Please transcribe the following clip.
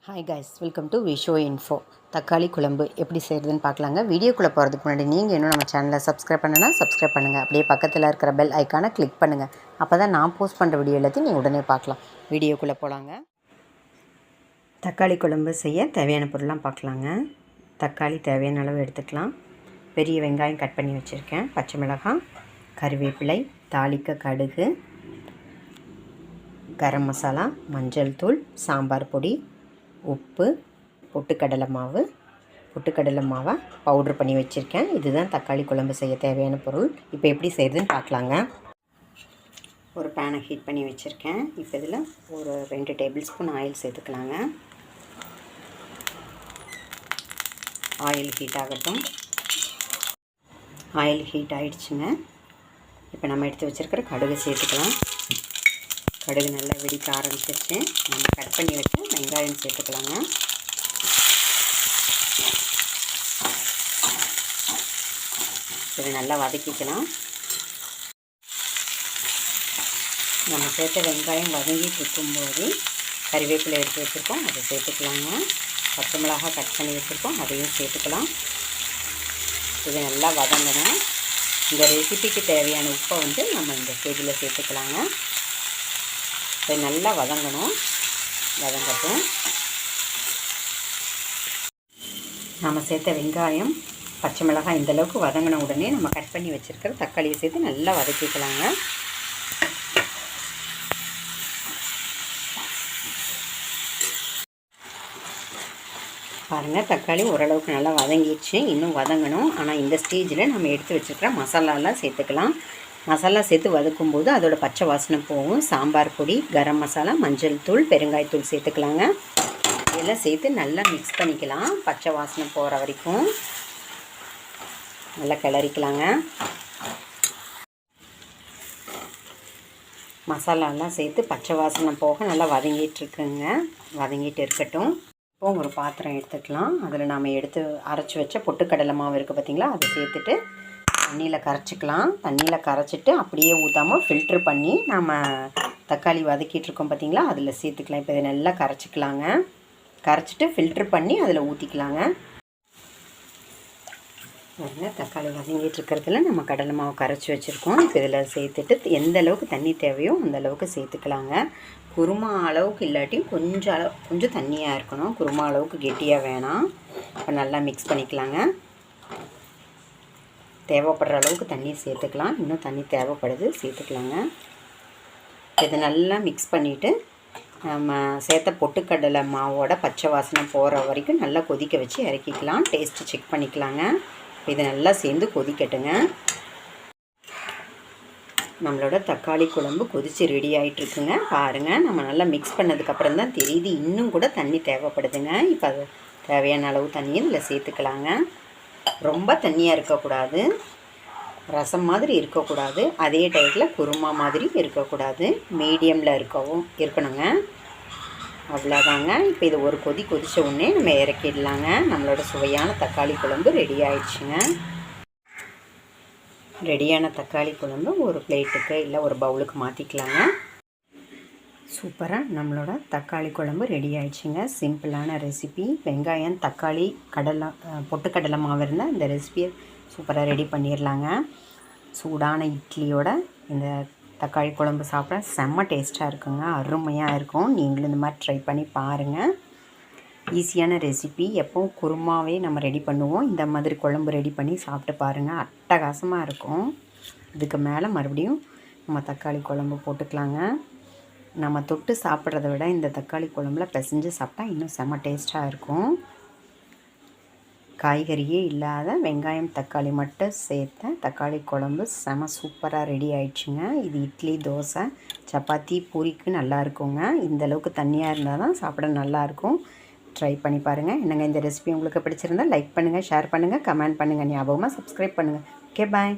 Hi guys, welcome to Visho info. தக்காளி குழம்பு எப்படி செய்கிறதுன்னு பார்க்கலாங்க. வீடியோக்குள்ளே போகிறதுக்கு முன்னாடி நீங்கள் இன்னும் நம்ம சேனலை சப்ஸ்கிரைப் பண்ணுன்னா சப்ஸ்கிரைப் பண்ணுங்கள். அப்படியே பக்கத்தில் இருக்கிற பெல் ஐக்கானை கிளிக் பண்ணுங்கள். அப்போ தான் நான் போஸ்ட் பண்ணுற வீடியோ எல்லாத்தையும் நீங்கள் உடனே பார்க்கலாம். வீடியோக்குள்ளே போகலாங்க. தக்காளி குழம்பு செய்ய தேவையான பொருள்லாம் பார்க்கலாங்க. தக்காளி தேவையான அளவு எடுத்துக்கலாம். பெரிய வெங்காயம் கட் பண்ணி வச்சுருக்கேன். பச்சை மிளகாய், கருவேப்பிலை, தாளிக்க கடுகு, கரம் மசாலா, மஞ்சள் தூள், சாம்பார் பொடி, உப்பு, பொட்டுக்கடலை மாவை பவுட்ரு பண்ணி வச்சுருக்கேன். இதுதான் தக்காளி குழம்பு செய்ய தேவையான பொருள். இப்போ எப்படி செய்கிறதுன்னு பார்க்கலாங்க. ஒரு பேனை ஹீட் பண்ணி வச்சுருக்கேன். இப்போ இதில் ஒரு 2 டேபிள் ஸ்பூன் ஆயில் சேர்த்துக்கலாங்க. ஆயில் ஹீட் ஆகட்டும். ஆயில் ஹீட் ஆகிடுச்சுங்க. இப்போ நம்ம எடுத்து வச்சுருக்கிற கடுகு சேர்த்துக்கலாம். கடுகு நல்லா வெடிக்க ஆரம்பிச்சிருச்சு. நம்ம கட் பண்ணி வச்சு வெங்காயம் சேர்த்துக்கலாங்க. இது நல்லா வதக்கிக்கலாம். நம்ம சேர்த்த வெங்காயம் வதங்கிட்டு இருக்கும்போது கறிவேப்பிலை எடுத்து வச்சுருக்கோம், அதை சேர்த்துக்கலாங்க. பச்சை மிளகாய் கட் பண்ணி வச்சுருக்கோம், அதையும் சேர்த்துக்கலாம். இது நல்லா வதங்கணும். இந்த ரெசிபிக்கு தேவையான உப்பை நம்ம இந்த ஸ்டேஜில் சேர்த்துக்கலாங்க. இது நல்லா வதங்கட்டும். நம்ம சேர்த்த வெங்காயம், பச்சை மிளகாய் இந்தளவுக்கு வதங்கின உடனே நம்ம கட் பண்ணி வச்சுருக்கிற தக்காளியை சேர்த்து நல்லா வதக்கிக்கலாங்க. பாருங்கள், தக்காளி ஓரளவுக்கு நல்லா வதங்கிடுச்சு. இன்னும் வதங்கணும். ஆனால் இந்த ஸ்டேஜில் நம்ம எடுத்து வச்சுருக்கிற மசாலாலாம் சேர்த்துக்கலாம். மசாலா சேர்த்து வதக்கும்போது அதோட பச்சை வாசனை போகும். சாம்பார் பொடி, கரம் மசாலா, மஞ்சள் தூள், பெருங்காயத்தூள் சேர்த்துக்கலாங்க. இதெல்லாம் சேர்த்து நல்லா மிக்ஸ் பண்ணிக்கலாம். பச்சை வாசனை போகிற வரைக்கும் நல்லா கிளறிக்கலாங்க. மசாலாலாம் சேர்த்து பச்சை வாசனை போக நல்லா வதங்கிட்டு இருக்கட்டும். இப்போ ஒரு பாத்திரம் எடுத்துக்கலாம். அதில் நாம் எடுத்து அரைச்சி வச்ச பொட்டுக்கடலை மாவு இருக்குது பார்த்திங்களா, அதை சேர்த்துட்டு தண்ணியில் கரைச்சிக்கலாம். தண்ணியில் கரைச்சிட்டு அப்படியே ஊற்றாமல் ஃபில்ட்ரு பண்ணி நம்ம தக்காளி வதக்கிட்டுருக்கோம் பார்த்திங்களா, அதில் சேர்த்துக்கலாம். இப்போ இதை நல்லா கரைச்சிட்டு ஃபில்ட்ரு பண்ணி அதில் ஊற்றிக்கலாங்க. தக்காளி வதங்கிட்டு இருக்கிறதுல நம்ம கடலை மாவு கரைச்சி வச்சுருக்கோம். இப்போ இதில் சேர்த்துட்டு எந்த அளவுக்கு தண்ணி தேவையோ அந்த அளவுக்கு சேர்த்துக்கலாங்க. குருமா அளவுக்கு இல்லாட்டியும் கொஞ்சம் தண்ணியாக இருக்கணும். குருமா அளவுக்கு கெட்டியாக வேணாம். இப்போ நல்லா மிக்ஸ் பண்ணிக்கலாங்க. தேவைப்படுற அளவுக்கு தண்ணி சேர்த்துக்கலாம். இன்னும் தண்ணி தேவைப்படுது, சேர்த்துக்கலாங்க. இதை நல்லா மிக்ஸ் பண்ணிவிட்டு நம்ம சேர்த்த பொட்டுக்கடலை மாவோட பச்சை வாசனை போகிற வரைக்கும் நல்லா கொதிக்க வச்சு இறக்கிக்கலாம். டேஸ்ட்டு செக் பண்ணிக்கலாங்க. இது நல்லா சேர்ந்து கொதிக்கட்டுங்க. நம்மளோட தக்காளி குழம்பு கொதித்து ரெடி ஆகிட்டுருக்குங்க. பாருங்கள், நம்ம நல்லா மிக்ஸ் பண்ணதுக்கப்புறம் தான் தெரியுது இன்னும் கூட தண்ணி தேவைப்படுதுங்க. இப்போ அது தேவையான அளவு தண்ணியை இதில் சேர்த்துக்கலாங்க. ரொம்ப தண்ணியாக இருக்கக்கூடாது, ரசம் மாதிரி இருக்கக்கூடாது, அதே டைத்தில் குருமா மாதிரி இருக்கக்கூடாது, மீடியமில் இருக்கணுங்க. அவ்வளோதாங்க. இப்போ இது ஒரு கொதித்த உடனே நம்ம இறக்கிடலாங்க. நம்மளோட சுவையான தக்காளி குழம்பு ரெடி ஆயிடுச்சுங்க. ரெடியான தக்காளி குழம்பு ஒரு பிளேட்டுக்கு இல்லை ஒரு பவுலுக்கு மாற்றிக்கலாங்க. சூப்பராக நம்மளோட தக்காளி குழம்பு ரெடி ஆயிடுச்சுங்க. சிம்பிளான ரெசிபி. வெங்காயம், தக்காளி, பொட்டுக்கடலை மாவு இருந்தால் இந்த ரெசிபியை சூப்பராக ரெடி பண்ணிடலாங்க. சூடான இட்லியோட இந்த தக்காளி குழம்பு சாப்பிட செம்ம டேஸ்ட்டாக இருக்குங்க. அருமையாக இருக்கும். நீங்களும் இந்த மாதிரி ட்ரை பண்ணி பாருங்கள். ஈஸியான ரெசிபி. எப்போவும் குருமாவே நம்ம ரெடி பண்ணுவோம். இந்த மாதிரி குழம்பு ரெடி பண்ணி சாப்பிட்டு பாருங்கள். அட்டகாசமாக இருக்கும். இதுக்கு மேலே மறுபடியும் நம்ம தக்காளி குழம்பு போட்டுக்கலாங்க. நம்ம தொட்டு சாப்பிட்றத விட இந்த தக்காளி குழம்புல பிசைஞ்சு சாப்பிட்டா இன்னும் செம்ம டேஸ்ட்டாக இருக்கும். காய்கறியே இல்லாத வெங்காயம் தக்காளி மட்டும் சேர்த்த தக்காளி குழம்பு செம சூப்பராக ரெடி ஆயிடுச்சுங்க. இது இட்லி, தோசை, சப்பாத்தி, பூரிக்கு நல்லா இருக்குங்க. இந்தளவுக்கு தண்ணியாக இருந்தால் தான் சாப்பிட நல்லாயிருக்கும். ட்ரை பண்ணி பாருங்கள். என்னங்க இந்த ரெசிபி உங்களுக்கு பிடிச்சிருந்தால் லைக் பண்ணுங்கள், ஷேர் பண்ணுங்கள், கமெண்ட் பண்ணுங்கள். ஞாபகமாக சப்ஸ்கிரைப் பண்ணுங்கள். ஓகே, பாய்.